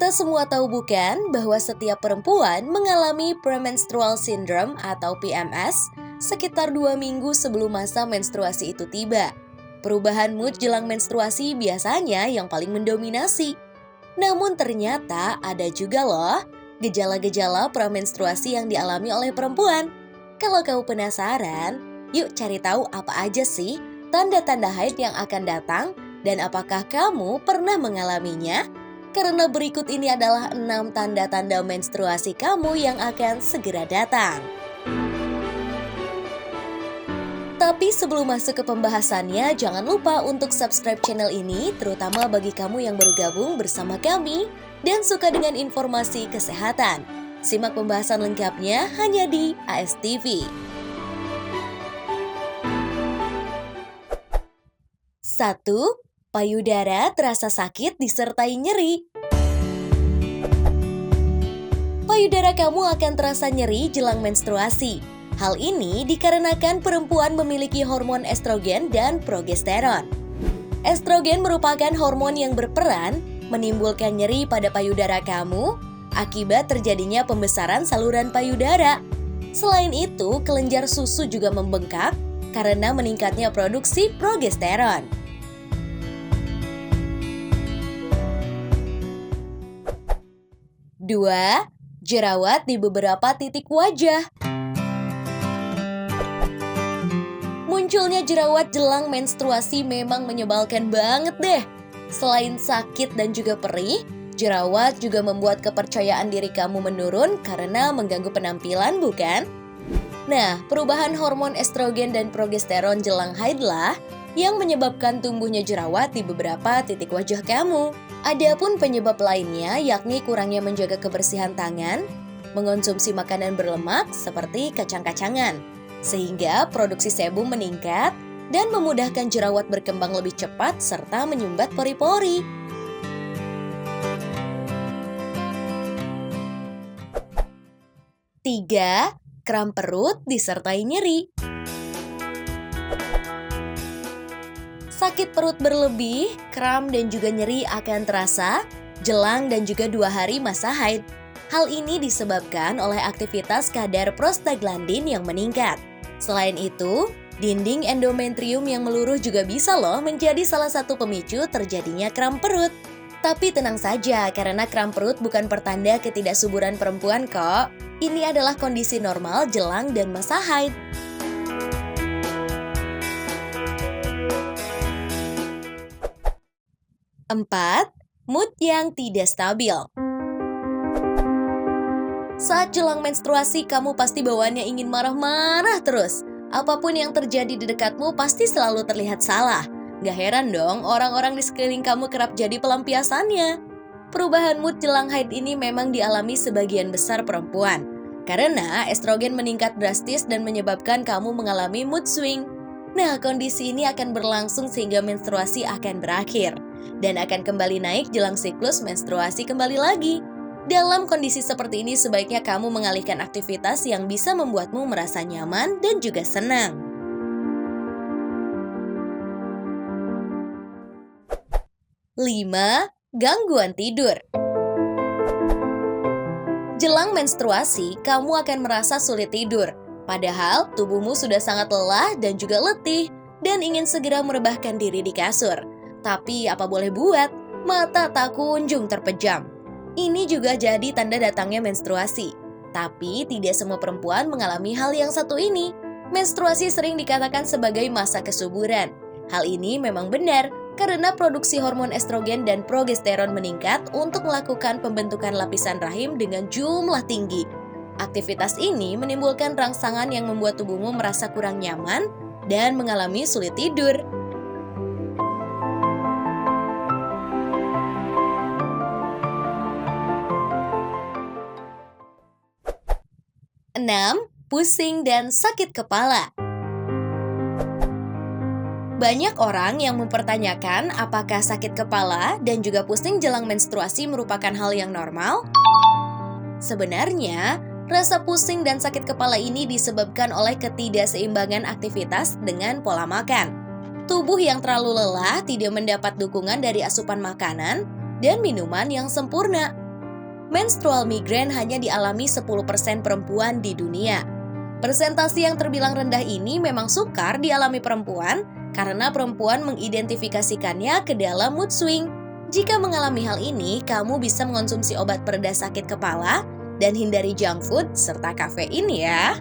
Kita semua tahu bukan bahwa setiap perempuan mengalami premenstrual syndrome atau PMS sekitar 2 minggu sebelum masa menstruasi itu tiba. Perubahan mood jelang menstruasi biasanya yang paling mendominasi. Namun ternyata ada juga loh gejala-gejala premenstruasi yang dialami oleh perempuan. Kalau kamu penasaran, yuk cari tahu apa aja sih tanda-tanda haid yang akan datang dan apakah kamu pernah mengalaminya? Karena berikut ini adalah 6 tanda-tanda menstruasi kamu yang akan segera datang. Tapi sebelum masuk ke pembahasannya, jangan lupa untuk subscribe channel ini, terutama bagi kamu yang baru gabung bersama kami dan suka dengan informasi kesehatan. Simak pembahasan lengkapnya hanya di AS TV. 1. Payudara terasa sakit disertai nyeri. Payudara kamu akan terasa nyeri jelang menstruasi. Hal ini dikarenakan perempuan memiliki hormon estrogen dan progesteron. Estrogen merupakan hormon yang berperan menimbulkan nyeri pada payudara kamu akibat terjadinya pembesaran saluran payudara. Selain itu, kelenjar susu juga membengkak karena meningkatnya produksi progesteron. 2. Jerawat di beberapa titik wajah. Munculnya jerawat jelang menstruasi memang menyebalkan banget deh. Selain sakit dan juga perih, jerawat juga membuat kepercayaan diri kamu menurun karena mengganggu penampilan, bukan? Nah, perubahan hormon estrogen dan progesteron jelang haidlah yang menyebabkan tumbuhnya jerawat di beberapa titik wajah kamu. Adapun penyebab lainnya yakni kurangnya menjaga kebersihan tangan, mengonsumsi makanan berlemak seperti kacang-kacangan, sehingga produksi sebum meningkat dan memudahkan jerawat berkembang lebih cepat serta menyumbat pori-pori. 3. Kram perut disertai nyeri. Sakit perut berlebih, kram dan juga nyeri akan terasa jelang dan juga 2 hari masa haid. Hal ini disebabkan oleh aktivitas kadar prostaglandin yang meningkat. Selain itu, dinding endometrium yang meluruh juga bisa loh menjadi salah satu pemicu terjadinya kram perut. Tapi tenang saja, karena kram perut bukan pertanda ketidaksuburan perempuan kok. Ini adalah kondisi normal jelang dan masa haid. 4. Mood yang tidak stabil. Saat jelang menstruasi, kamu pasti bawaannya ingin marah-marah terus. Apapun yang terjadi di dekatmu pasti selalu terlihat salah. Gak heran dong, orang-orang di sekeliling kamu kerap jadi pelampiasannya. Perubahan mood jelang haid ini memang dialami sebagian besar perempuan. Karena estrogen meningkat drastis dan menyebabkan kamu mengalami mood swing. Nah, kondisi ini akan berlangsung sehingga menstruasi akan berakhir dan akan kembali naik jelang siklus menstruasi kembali lagi. Dalam kondisi seperti ini, sebaiknya kamu mengalihkan aktivitas yang bisa membuatmu merasa nyaman dan juga senang. 5. Gangguan tidur. Jelang menstruasi, kamu akan merasa sulit tidur. Padahal tubuhmu sudah sangat lelah dan juga letih dan ingin segera merebahkan diri di kasur. Tapi apa boleh buat, mata tak kunjung terpejam. Ini juga jadi tanda datangnya menstruasi. Tapi tidak semua perempuan mengalami hal yang satu ini. Menstruasi sering dikatakan sebagai masa kesuburan. Hal ini memang benar karena produksi hormon estrogen dan progesteron meningkat untuk melakukan pembentukan lapisan rahim dengan jumlah tinggi. Aktivitas ini menimbulkan rangsangan yang membuat tubuhmu merasa kurang nyaman dan mengalami sulit tidur. 6. Pusing dan sakit kepala. Banyak orang yang mempertanyakan apakah sakit kepala dan juga pusing jelang menstruasi merupakan hal yang normal? Sebenarnya, rasa pusing dan sakit kepala ini disebabkan oleh ketidakseimbangan aktivitas dengan pola makan. Tubuh yang terlalu lelah tidak mendapat dukungan dari asupan makanan dan minuman yang sempurna. menstrual migraine hanya dialami 10% perempuan di dunia. Persentase yang terbilang rendah ini memang sukar dialami perempuan karena perempuan mengidentifikasikannya ke dalam mood swing. Jika mengalami hal ini, kamu bisa mengonsumsi obat pereda sakit kepala dan hindari junk food serta kafein ya.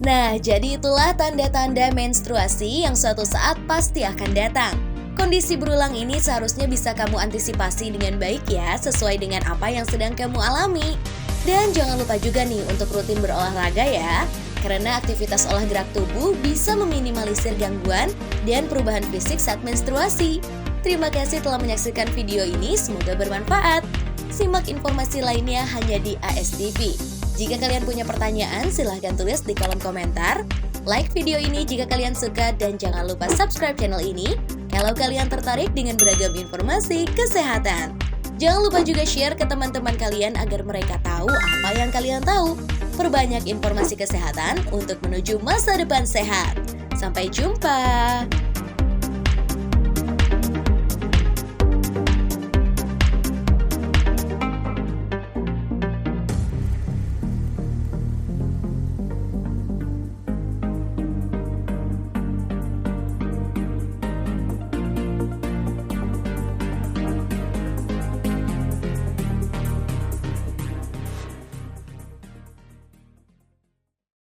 Nah, jadi itulah tanda-tanda menstruasi yang suatu saat pasti akan datang. Kondisi berulang ini seharusnya bisa kamu antisipasi dengan baik ya, sesuai dengan apa yang sedang kamu alami. Dan jangan lupa juga nih untuk rutin berolahraga ya, karena aktivitas olah gerak tubuh bisa meminimalisir gangguan dan perubahan fisik saat menstruasi. Terima kasih telah menyaksikan video ini, semoga bermanfaat. Simak informasi lainnya hanya di ASTV. Jika kalian punya pertanyaan, silahkan tulis di kolom komentar. Like video ini jika kalian suka dan jangan lupa subscribe channel ini kalau kalian tertarik dengan beragam informasi kesehatan. Jangan lupa juga share ke teman-teman kalian agar mereka tahu apa yang kalian tahu. Perbanyak informasi kesehatan untuk menuju masa depan sehat. Sampai jumpa!